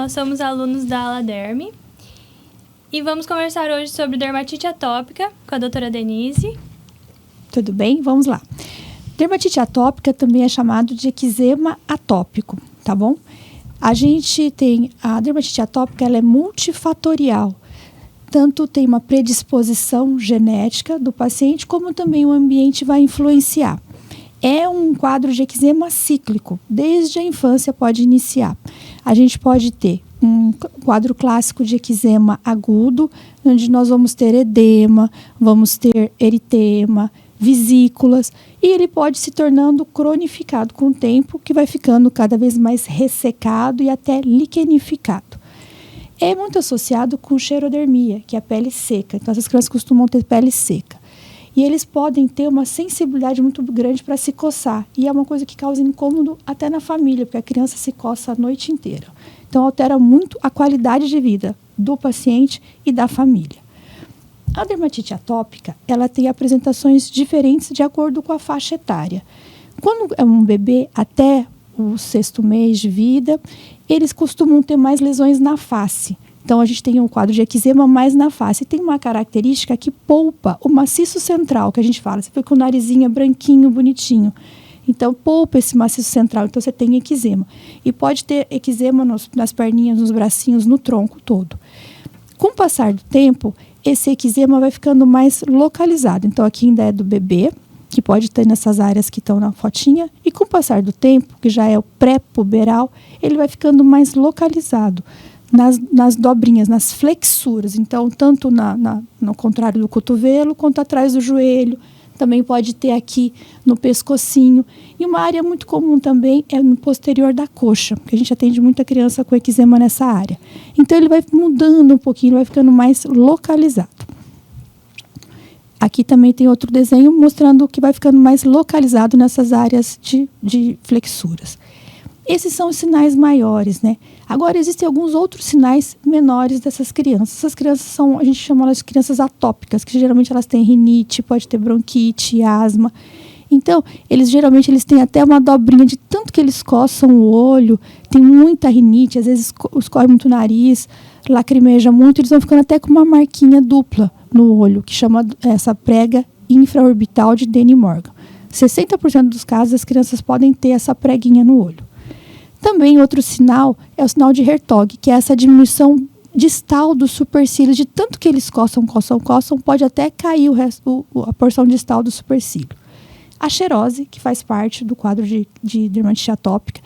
nós somos alunos da ala Derme e vamos conversar hoje sobre dermatite atópica com a doutora Denise. Tudo bem? Vamos lá. Dermatite atópica também é chamado de eczema atópico, tá bom? A gente tem a dermatite atópica, ela é multifatorial. Tanto tem uma predisposição genética do paciente, como também o ambiente vai influenciar. É um quadro de eczema cíclico, desde a infância pode iniciar. A gente pode ter um quadro clássico de eczema agudo, onde nós vamos ter edema, vamos ter eritema, vesículas, e ele pode se tornando cronificado com o tempo, que vai ficando cada vez mais ressecado e até liquenificado. É muito associado com xerodermia, que é a pele seca. Então, essas crianças costumam ter pele seca. E eles podem ter uma sensibilidade muito grande para se coçar. E é uma coisa que causa incômodo até na família, porque a criança se coça a noite inteira. Então, altera muito a qualidade de vida do paciente e da família. A dermatite atópica, ela tem apresentações diferentes de acordo com a faixa etária. Quando é um bebê até o 6º mês de vida, eles costumam ter mais lesões na face. Então, a gente tem um quadro de eczema mais na face. E tem uma característica que polpa o maciço central, que a gente fala. Você fica com o narizinho branquinho, bonitinho. Então, polpa esse maciço central. Então, você tem eczema. E pode ter eczema nas perninhas, nos bracinhos, no tronco todo. Com o passar do tempo, esse eczema vai ficando mais localizado. Então, aqui ainda é do bebê, que pode ter nessas áreas que estão na fotinha. E com o passar do tempo, que já é o pré-puberal, ele vai ficando mais localizado nas dobrinhas, nas flexuras. Então, tanto no contrário do cotovelo, quanto atrás do joelho. Também pode ter aqui no pescocinho. E uma área muito comum também é no posterior da coxa, porque a gente atende muita criança com eczema nessa área. Então, ele vai mudando um pouquinho, vai ficando mais localizado. Aqui também tem outro desenho mostrando que vai ficando mais localizado nessas áreas de flexuras. Esses são os sinais maiores, né? Agora, existem alguns outros sinais menores dessas crianças. Essas crianças são, a gente chama elas de crianças atópicas, que geralmente elas têm rinite, pode ter bronquite, asma. Então, geralmente eles têm até uma dobrinha de tanto que eles coçam o olho, tem muita rinite, às vezes escorre muito o nariz, lacrimeja muito, eles vão ficando até com uma marquinha dupla no olho, que chama essa prega infraorbital de Denny-Morgan. 60% dos casos, as crianças podem ter essa preguinha no olho. Também outro sinal é o sinal de Hertog, que é essa diminuição distal dos supercílios, de tanto que eles coçam, pode até cair a porção distal do supercílio. A xerose, que faz parte do quadro de dermatite atópica,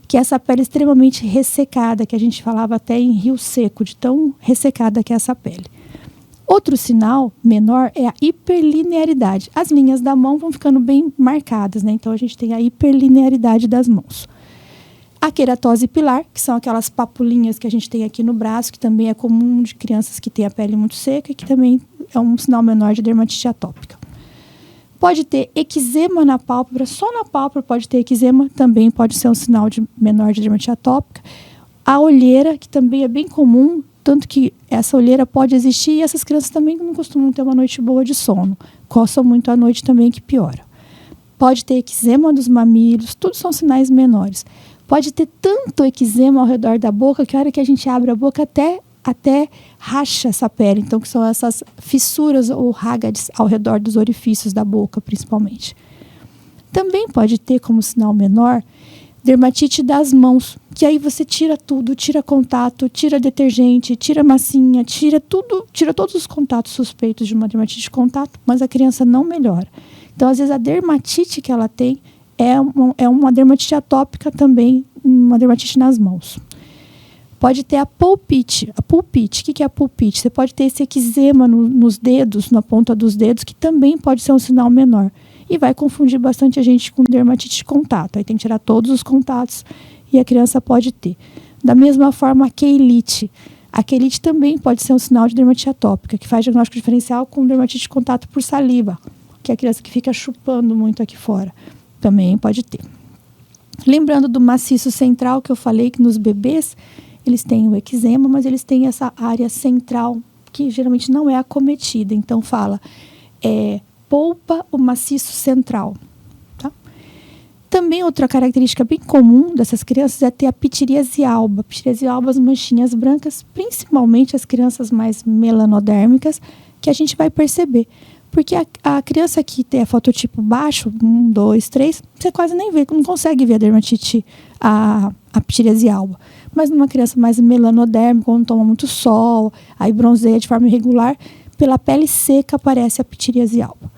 que é essa pele extremamente ressecada, que a gente falava até em rio seco, de tão ressecada que é essa pele. Outro sinal menor é a hiperlinearidade. As linhas da mão vão ficando bem marcadas, né? Então, a gente tem a hiperlinearidade das mãos. A queratose pilar, que são aquelas papulinhas que a gente tem aqui no braço, que também é comum de crianças que têm a pele muito seca e que também é um sinal menor de dermatite atópica. Pode ter eczema na pálpebra, só na pálpebra pode ter eczema, também pode ser um sinal menor de dermatite atópica. A olheira, que também é bem comum, tanto que essa olheira pode existir e essas crianças também não costumam ter uma noite boa de sono. Coçam muito à noite também, que piora. Pode ter eczema dos mamilos, tudo são sinais menores. Pode ter tanto eczema ao redor da boca que a hora que a gente abre a boca até racha essa pele. Então, que são essas fissuras ou Haggards ao redor dos orifícios da boca, principalmente. Também pode ter como sinal menor dermatite das mãos, que aí você tira tudo, tira contato, tira detergente, tira massinha, tira tudo, tira todos os contatos suspeitos de uma dermatite de contato, mas a criança não melhora. Então, às vezes, a dermatite que ela tem é uma dermatite atópica também, uma dermatite nas mãos. Pode ter a pulpite. A pulpite, o que é a pulpite? Você pode ter esse eczema nos dedos, na ponta dos dedos, que também pode ser um sinal menor. E vai confundir bastante a gente com dermatite de contato. Aí tem que tirar todos os contatos e a criança pode ter. Da mesma forma, a queilite. A queilite também pode ser um sinal de dermatite atópica, que faz diagnóstico diferencial com dermatite de contato por saliva, que é a criança que fica chupando muito aqui fora. Também pode ter. Lembrando do maciço central que eu falei, que nos bebês eles têm o eczema, mas eles têm essa área central que geralmente não é acometida. Então polpa o maciço central. Tá? Também outra característica bem comum dessas crianças é ter a pitiríase alba. Pitiríase alba, as manchinhas brancas, principalmente as crianças mais melanodérmicas, que a gente vai perceber. Porque a criança que tem a fototipo baixo, 1, 2, 3, você quase nem vê, não consegue ver a dermatite, a pitiríase alba. Mas numa criança mais melanodérmica, quando toma muito sol, aí bronzeia de forma irregular, pela pele seca aparece a pitiríase alba.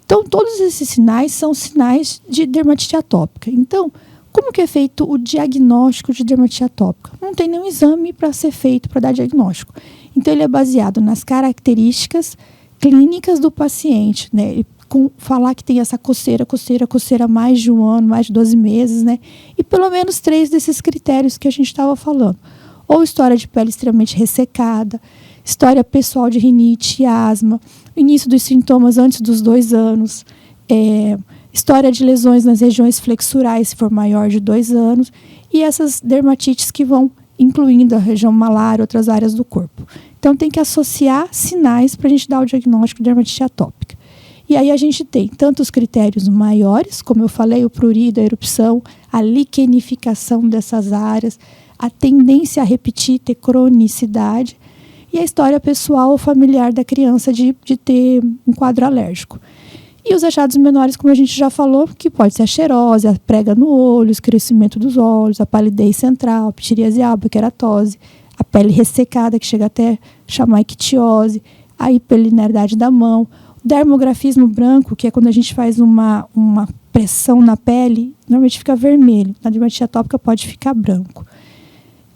Então, todos esses sinais são sinais de dermatite atópica. Então, como que é feito o diagnóstico de dermatite atópica? Não tem nenhum exame para ser feito para dar diagnóstico. Então, ele é baseado nas características clínicas do paciente, né? Falar que tem essa coceira mais de 1 ano, mais de 12 meses, né? E pelo menos 3 desses critérios que a gente estava falando. Ou história de pele extremamente ressecada, história pessoal de rinite e asma, início dos sintomas antes dos 2 anos, história de lesões nas regiões flexurais, se for maior de 2 anos, e essas dermatites que vão incluindo a região malar e outras áreas do corpo. Então, tem que associar sinais para a gente dar o diagnóstico de dermatite atópica. E aí a gente tem tanto os critérios maiores, como eu falei, o prurido, a erupção, a liquenificação dessas áreas, a tendência a repetir, ter cronicidade, e a história pessoal ou familiar da criança de ter um quadro alérgico. E os achados menores, como a gente já falou, que pode ser a xerose, a prega no olho, o escurecimento dos olhos, a palidez central, a pitiríase alba, a queratose, a pele ressecada, que chega até chamar ictiose, a hiperlinearidade da mão, o dermografismo branco, que é quando a gente faz uma pressão na pele, normalmente fica vermelho. Na dermatite atópica pode ficar branco.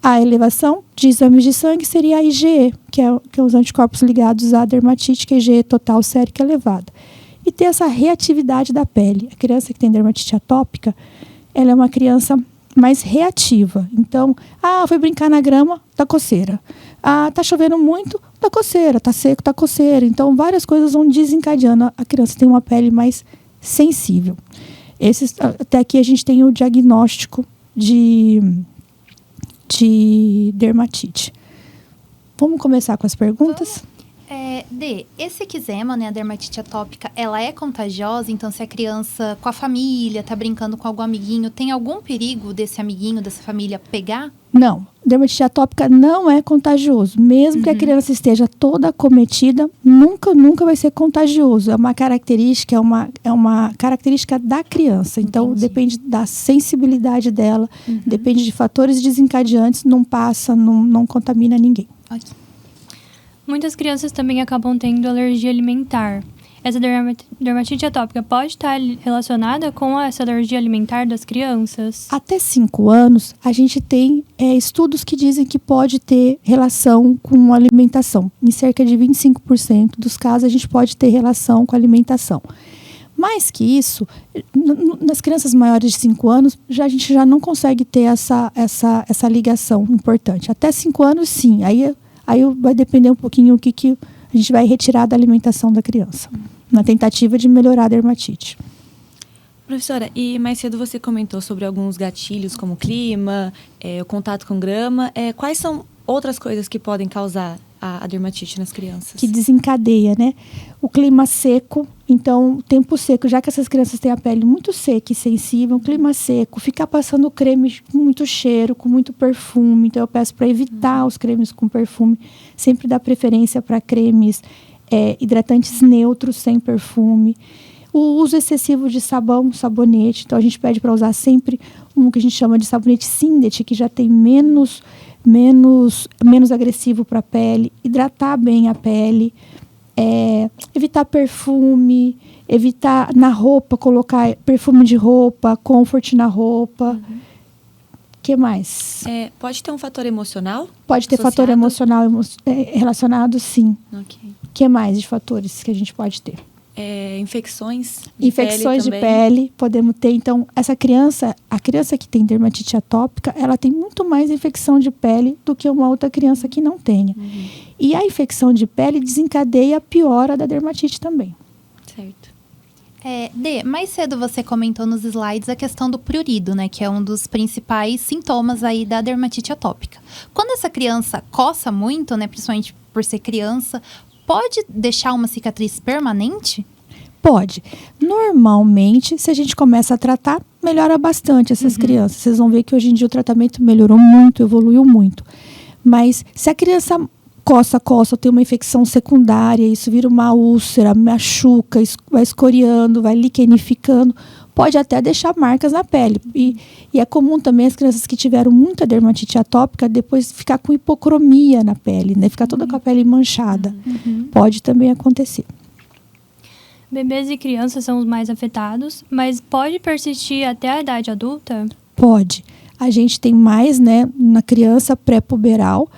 A elevação de exames de sangue seria a IgE, que é os anticorpos ligados à dermatite, que é IgE total sérica elevada. E ter essa reatividade da pele. A criança que tem dermatite atópica, ela é uma criança mais reativa. Então, foi brincar na grama, dá coceira. Tá chovendo muito, dá coceira. Tá seco, dá coceira. Então, várias coisas vão desencadeando. A criança tem uma pele mais sensível. Até aqui a gente tem o diagnóstico de dermatite. Vamos começar com as perguntas? Esse eczema, né, a dermatite atópica, ela é contagiosa? Então, se a criança com a família tá brincando com algum amiguinho, tem algum perigo desse amiguinho, dessa família pegar? Não. Dermatite atópica não é contagioso. Mesmo que a criança esteja toda acometida, nunca vai ser contagioso. É uma característica, é uma característica da criança. Então, Entendi. Depende da sensibilidade dela, depende de fatores desencadeantes, não passa, não contamina ninguém. Ok. Muitas crianças também acabam tendo alergia alimentar. Essa dermatite atópica pode estar relacionada com essa alergia alimentar das crianças? Até 5 anos, a gente tem estudos que dizem que pode ter relação com alimentação. Em cerca de 25% dos casos, a gente pode ter relação com alimentação. Mais que isso, nas crianças maiores de 5 anos, a gente já não consegue ter essa ligação importante. Até 5 anos, sim. Aí vai depender um pouquinho o que a gente vai retirar da alimentação da criança, na tentativa de melhorar a dermatite. Professora, e mais cedo você comentou sobre alguns gatilhos, como o clima, o contato com grama. Quais são outras coisas que podem causar a dermatite nas crianças? Que desencadeia, né? O clima seco, então, o tempo seco, já que essas crianças têm a pele muito seca e sensível, o clima seco, ficar passando creme com muito cheiro, com muito perfume. Então, eu peço para evitar os cremes com perfume, sempre dar preferência para cremes hidratantes neutros, sem perfume. O uso excessivo de sabão, sabonete, então a gente pede para usar sempre um que a gente chama de sabonete Sindet, que já tem menos agressivo para a pele, hidratar bem a pele, evitar perfume, evitar na roupa, colocar perfume de roupa, comfort na roupa. Que mais? Pode ter um fator emocional? Pode ter associado? fator emocional relacionado, sim. Ok. Que mais de fatores que a gente pode ter? Infecções de pele, podemos ter. Então, a criança que tem dermatite atópica, ela tem muito mais infecção de pele do que uma outra criança que não tenha. E a infecção de pele desencadeia a piora da dermatite também. Certo. Mais cedo você comentou nos slides a questão do prurido, né? Que é um dos principais sintomas aí da dermatite atópica. Quando essa criança coça muito, né? Principalmente por ser criança, pode deixar uma cicatriz permanente? Pode. Normalmente, se a gente começa a tratar, melhora bastante essas crianças. Vocês vão ver que hoje em dia o tratamento melhorou muito, evoluiu muito. Mas se a criança coça, tem uma infecção secundária, isso vira uma úlcera, machuca, vai escoriando, vai liquenificando, pode até deixar marcas na pele. E é comum também as crianças que tiveram muita dermatite atópica depois ficar com hipocromia na pele, né? Ficar toda com a pele manchada. Pode também acontecer. Bebês e crianças são os mais afetados, mas pode persistir até a idade adulta? Pode. A gente tem mais, né, na criança pré-puberal,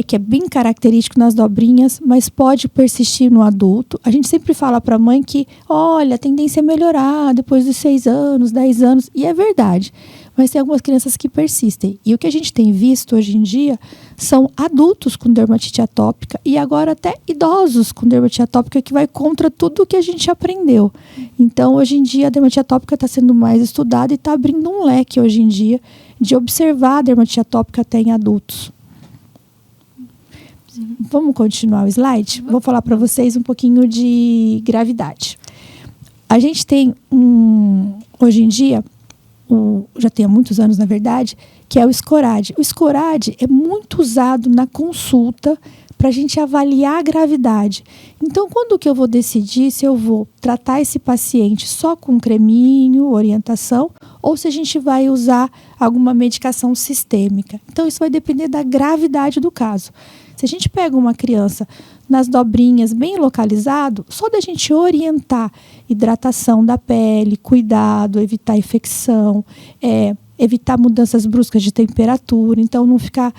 que é bem característico nas dobrinhas, mas pode persistir no adulto. A gente sempre fala para a mãe que, olha, a tendência é melhorar depois dos 6 anos, 10 anos, e é verdade. Mas tem algumas crianças que persistem. E o que a gente tem visto hoje em dia são adultos com dermatite atópica e agora até idosos com dermatite atópica, que vai contra tudo o que a gente aprendeu. Então, hoje em dia, a dermatite atópica está sendo mais estudada e está abrindo um leque hoje em dia de observar a dermatite atópica até em adultos. Vamos continuar o slide? Vou falar para vocês um pouquinho de gravidade. A gente tem hoje em dia, já tem há muitos anos, na verdade, que é o SCORAD. O SCORAD é muito usado na consulta para a gente avaliar a gravidade. Então, quando que eu vou decidir se eu vou tratar esse paciente só com creminho, orientação, ou se a gente vai usar alguma medicação sistêmica? Então, isso vai depender da gravidade do caso. Se a gente pega uma criança nas dobrinhas bem localizado, só da gente orientar hidratação da pele, cuidado, evitar infecção, evitar mudanças bruscas de temperatura, então não ficar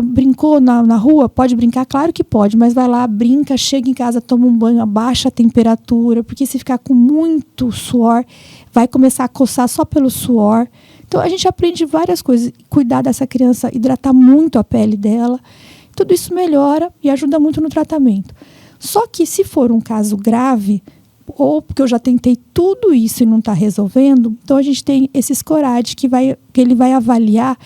brincou na rua, pode brincar? Claro que pode, mas vai lá, brinca, chega em casa, toma um banho, abaixa a temperatura, porque se ficar com muito suor, vai começar a coçar só pelo suor. Então, a gente aprende várias coisas. Cuidar dessa criança, hidratar muito a pele dela. Tudo isso melhora e ajuda muito no tratamento. Só que se for um caso grave, ou porque eu já tentei tudo isso e não está resolvendo, então a gente tem esse SCORAD que ele vai avaliar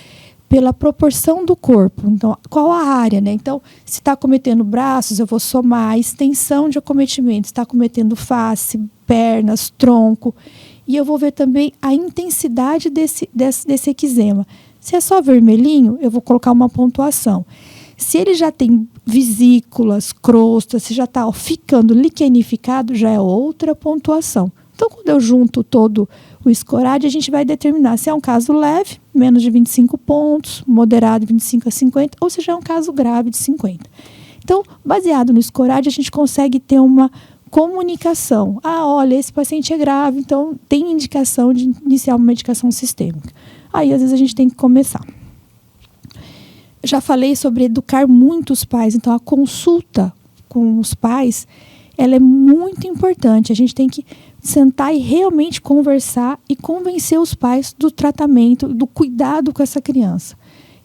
pela proporção do corpo. Então, qual a área, né? Então, se está acometendo braços, eu vou somar a extensão de acometimento. Se está acometendo face, pernas, tronco. E eu vou ver também a intensidade desse eczema. Se é só vermelhinho, eu vou colocar uma pontuação. Se ele já tem vesículas, crostas, se já está ficando liquenificado, já é outra pontuação. Então, quando eu junto todo o SCORAD, a gente vai determinar se é um caso leve, menos de 25 pontos, moderado, 25 a 50, ou se já é um caso grave, de 50. Então, baseado no SCORAD, a gente consegue ter uma comunicação. Olha, esse paciente é grave, então tem indicação de iniciar uma medicação sistêmica. Aí, às vezes, a gente tem que começar. Já falei sobre educar muito os pais, então a consulta com os pais, ela é muito importante. A gente tem que sentar e realmente conversar e convencer os pais do tratamento, do cuidado com essa criança.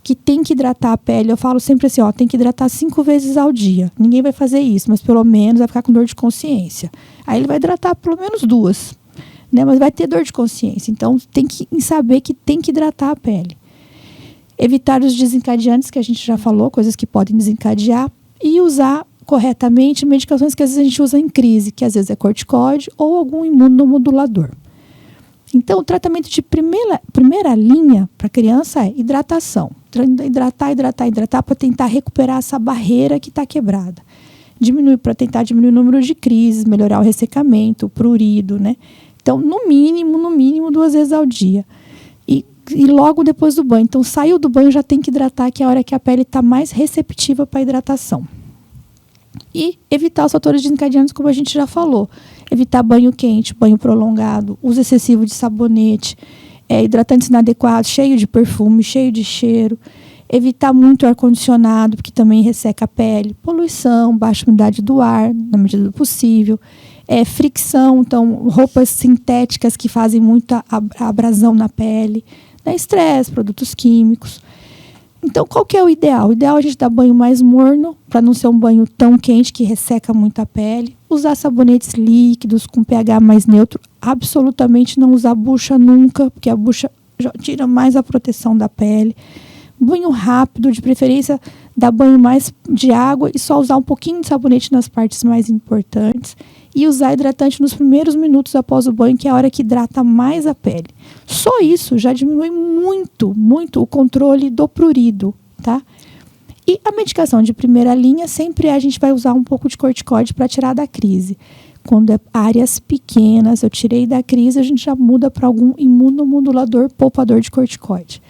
Que tem que hidratar a pele. Eu falo sempre assim, tem que hidratar 5 vezes ao dia. Ninguém vai fazer isso, mas pelo menos vai ficar com dor de consciência. Aí ele vai hidratar pelo menos 2, né? Mas vai ter dor de consciência. Então, tem que saber que tem que hidratar a pele. Evitar os desencadeantes, que a gente já falou, coisas que podem desencadear. E usar corretamente medicações que às vezes a gente usa em crise, que às vezes é corticoide ou algum imunomodulador. Então, o tratamento de primeira linha para a criança é hidratação. Hidratar para tentar recuperar essa barreira que está quebrada. Para tentar diminuir o número de crises, melhorar o ressecamento, o prurido, né? Então, no mínimo 2 vezes ao dia. E logo depois do banho. Então, saiu do banho, já tem que hidratar, que é a hora que a pele está mais receptiva para a hidratação. E evitar os fatores desencadeantes, como a gente já falou. Evitar banho quente, banho prolongado, uso excessivo de sabonete, hidratantes inadequados, cheio de perfume, cheio de cheiro. Evitar muito ar-condicionado, porque também resseca a pele. Poluição, baixa umidade do ar, na medida do possível. Fricção, então roupas sintéticas que fazem muita abrasão na pele. Estresse, produtos químicos. Então, qual que é o ideal? O ideal é a gente dar banho mais morno, para não ser um banho tão quente que resseca muito a pele. Usar sabonetes líquidos com pH mais neutro. Absolutamente não usar bucha nunca, porque a bucha já tira mais a proteção da pele. Banho rápido, de preferência dar banho mais de água e só usar um pouquinho de sabonete nas partes mais importantes. E usar hidratante nos primeiros minutos após o banho, que é a hora que hidrata mais a pele. Só isso já diminui muito, muito o controle do prurido, tá? E a medicação de primeira linha, sempre a gente vai usar um pouco de corticoide para tirar da crise. Quando é áreas pequenas, eu tirei da crise, a gente já muda para algum imunomodulador poupador de corticoide.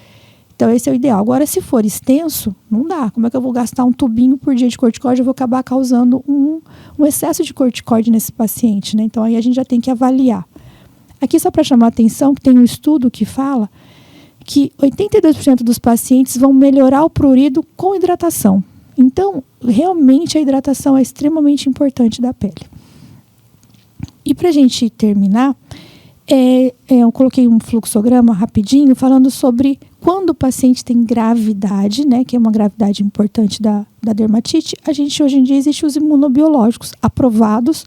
Então, esse é o ideal. Agora, se for extenso, não dá. Como é que eu vou gastar um tubinho por dia de corticoide? Eu vou acabar causando um excesso de corticoide nesse paciente, né? Então, aí a gente já tem que avaliar. Aqui, só para chamar a atenção, que tem um estudo que fala que 82% dos pacientes vão melhorar o prurido com hidratação. Então, realmente, a hidratação é extremamente importante da pele. E para a gente terminar, eu coloquei um fluxograma rapidinho falando sobre quando o paciente tem gravidade, né, que é uma gravidade importante da dermatite. Hoje em dia existem os imunobiológicos aprovados,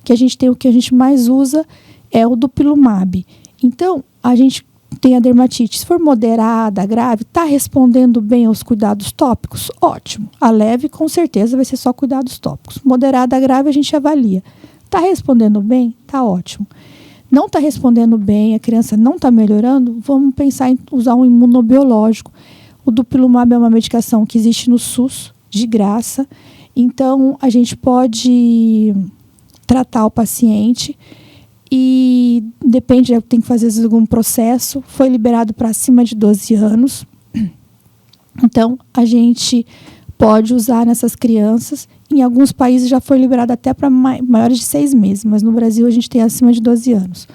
que a gente tem, o que a gente mais usa é o dupilumab. Então, a gente tem a dermatite, se for moderada, grave, está respondendo bem aos cuidados tópicos? Ótimo. A leve, com certeza, vai ser só cuidados tópicos. Moderada, grave, a gente avalia. Está respondendo bem? Está ótimo. Não está respondendo bem, a criança não está melhorando, vamos pensar em usar um imunobiológico. O dupilumab é uma medicação que existe no SUS, de graça. Então, a gente pode tratar o paciente e depende, tem que fazer às vezes, algum processo. Foi liberado para acima de 12 anos. Então, a gente pode usar nessas crianças. Em alguns países já foi liberado até para maiores de 6 meses, mas no Brasil a gente tem acima de 12 anos.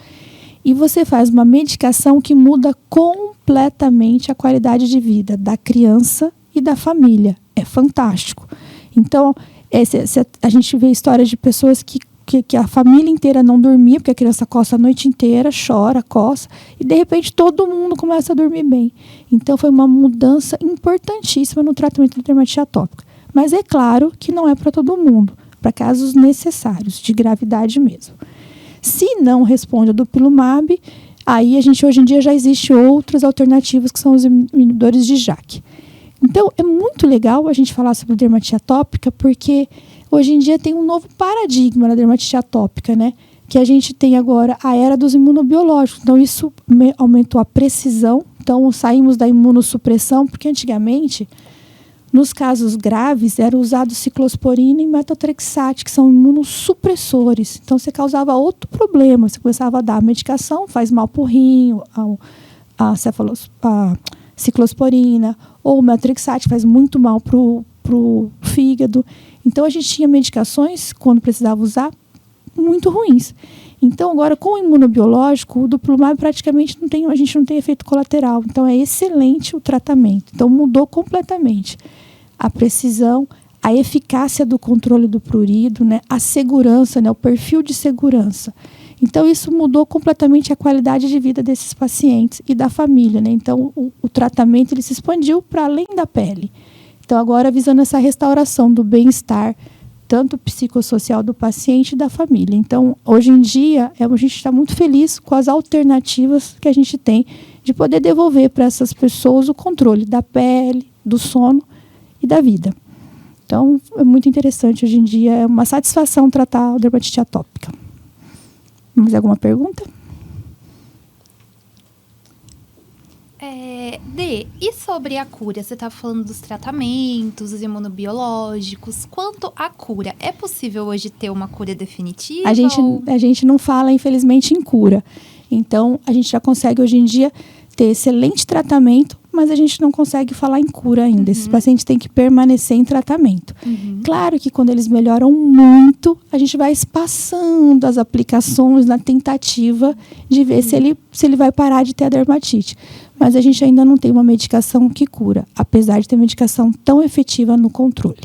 E você faz uma medicação que muda completamente a qualidade de vida da criança e da família. É fantástico. Então, a gente vê histórias de pessoas que a família inteira não dormia, porque a criança coça a noite inteira, chora, coça, e de repente todo mundo começa a dormir bem. Então, foi uma mudança importantíssima no tratamento da dermatite atópica. Mas é claro que não é para todo mundo, para casos necessários, de gravidade mesmo. Se não responde ao dupilumab, aí hoje em dia já existem outras alternativas, que são os inibidores de JAK. Então, é muito legal a gente falar sobre dermatite atópica, porque hoje em dia tem um novo paradigma na dermatite atópica, né? Que a gente tem agora a era dos imunobiológicos. Então, isso aumentou a precisão. Então, saímos da imunossupressão, porque antigamente, nos casos graves, era usado ciclosporina e metotrexate, que são imunossupressores. Então, você causava outro problema. Você começava a dar a medicação, faz mal para o rim, a ciclosporina, ou o metotrexate faz muito mal para o fígado. Então, a gente tinha medicações, quando precisava usar, muito ruins. Então, agora, com o imunobiológico, o dupilumab praticamente a gente não tem efeito colateral. Então, é excelente o tratamento. Então, mudou completamente a precisão, a eficácia do controle do prurido, né? A segurança, né? O perfil de segurança. Então, isso mudou completamente a qualidade de vida desses pacientes e da família, né? Então, o tratamento ele se expandiu para além da pele. Então, agora, visando essa restauração do bem-estar, tanto psicossocial do paciente e da família. Então, hoje em dia, a gente está muito feliz com as alternativas que a gente tem de poder devolver para essas pessoas o controle da pele, do sono e da vida. Então, é muito interessante hoje em dia, é uma satisfação tratar a dermatite atópica. Mais alguma pergunta? E sobre a cura? Você está falando dos tratamentos, dos imunobiológicos. Quanto à cura, é possível hoje ter uma cura definitiva? A gente não fala, infelizmente, em cura. Então, a gente já consegue, hoje em dia, ter excelente tratamento, mas a gente não consegue falar em cura ainda. Esses pacientes têm que permanecer em tratamento. Claro que quando eles melhoram muito, a gente vai espaçando as aplicações na tentativa de ver se ele vai parar de ter a dermatite. Mas a gente ainda não tem uma medicação que cura, apesar de ter medicação tão efetiva no controle.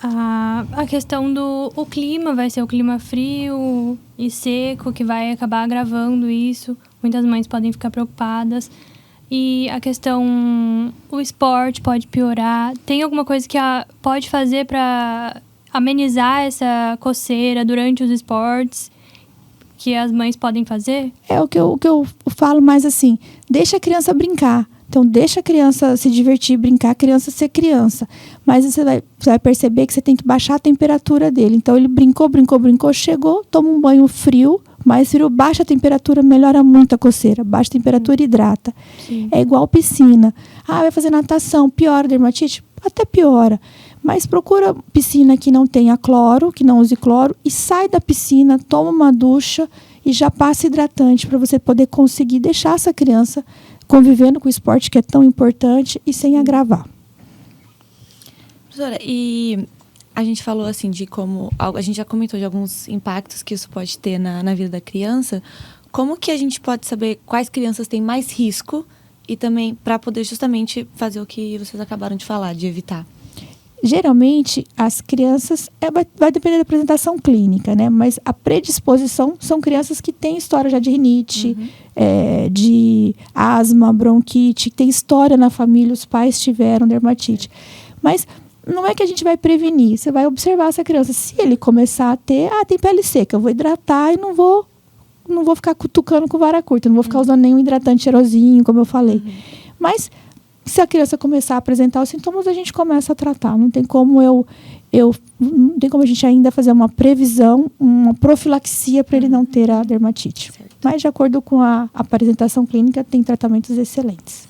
A questão o clima vai ser o clima frio e seco que vai acabar agravando isso. Muitas mães podem ficar preocupadas. E a questão, o esporte pode piorar. Tem alguma coisa que pode fazer para amenizar essa coceira durante os esportes que as mães podem fazer? É o que eu falo mais assim, deixa a criança brincar. Então, deixa a criança se divertir, brincar, a criança ser criança. Mas você vai perceber que você tem que baixar a temperatura dele. Então, ele brincou, chegou, toma um banho frio, mais frio, baixa a temperatura, melhora muito a coceira. Baixa a temperatura, hidrata. Sim. É igual piscina. Vai fazer natação, piora a dermatite? Até piora. Mas procura piscina que não tenha cloro, que não use cloro, e sai da piscina, toma uma ducha e já passa hidratante para você poder conseguir deixar essa criança convivendo com o esporte que é tão importante e sem agravar. Professora, e a gente falou assim de como... A gente já comentou de alguns impactos que isso pode ter na vida da criança. Como que a gente pode saber quais crianças têm mais risco e também para poder justamente fazer o que vocês acabaram de falar, de evitar? Geralmente, as crianças... vai depender da apresentação clínica, né? Mas a predisposição são crianças que têm história já de rinite, de asma, bronquite, que tem história na família, os pais tiveram dermatite. Mas não é que a gente vai prevenir, você vai observar essa criança. Se ele começar a ter... tem pele seca, eu vou hidratar e não vou ficar cutucando com vara curta, não vou ficar usando nenhum hidratante cheirosinho, como eu falei. Mas... se a criança começar a apresentar os sintomas, a gente começa a tratar. Não tem como não tem como a gente ainda fazer uma previsão, uma profilaxia para ele não ter a dermatite. Certo. Mas, de acordo com a apresentação clínica, tem tratamentos excelentes.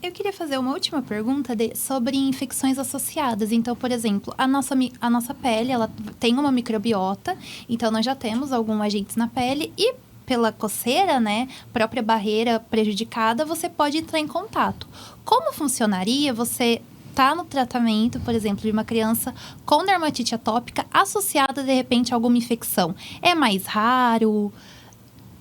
Eu queria fazer uma última pergunta sobre infecções associadas. Então, por exemplo, a nossa pele, ela tem uma microbiota, então nós já temos alguns agentes na pele e pela coceira, né, própria barreira prejudicada, você pode entrar em contato. Como funcionaria você tá no tratamento, por exemplo, de uma criança com dermatite atópica associada, de repente, a alguma infecção? É mais raro?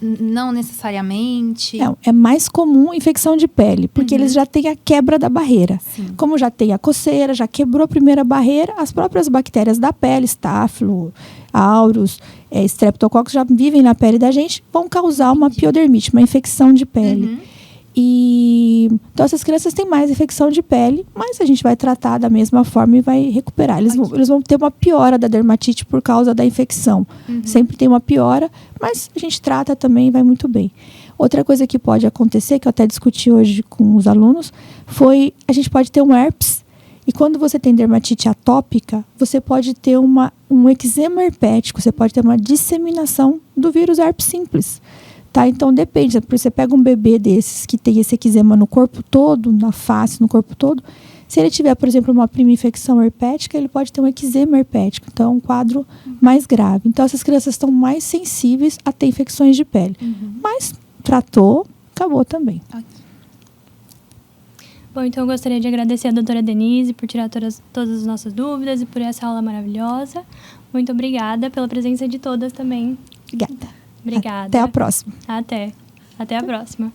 Não necessariamente? É mais comum infecção de pele, porque eles já têm a quebra da barreira. Sim. Como já tem a coceira, já quebrou a primeira barreira, as próprias bactérias da pele, Staphylo, aureus, Streptococcus, já vivem na pele da gente, vão causar uma piodermite, uma infecção de pele. Então, essas crianças têm mais infecção de pele, mas a gente vai tratar da mesma forma e vai recuperar. Eles vão ter uma piora da dermatite por causa da infecção. Sempre tem uma piora, mas a gente trata também e vai muito bem. Outra coisa que pode acontecer, que eu até discuti hoje com os alunos, a gente pode ter um herpes. E quando você tem dermatite atópica, você pode ter um eczema herpético, você pode ter uma disseminação do vírus herpes simples. Tá? Então, depende. Você pega um bebê desses que tem esse eczema no corpo todo, na face, no corpo todo. Se ele tiver, por exemplo, uma prima infecção herpética, ele pode ter um eczema herpético. Então, é um quadro mais grave. Então, essas crianças estão mais sensíveis a ter infecções de pele. Mas, tratou, acabou também. Bom, então eu gostaria de agradecer a doutora Denise por tirar todas as nossas dúvidas e por essa aula maravilhosa. Muito obrigada pela presença de todas também. Obrigada. Obrigada. Até a próxima. Até a próxima.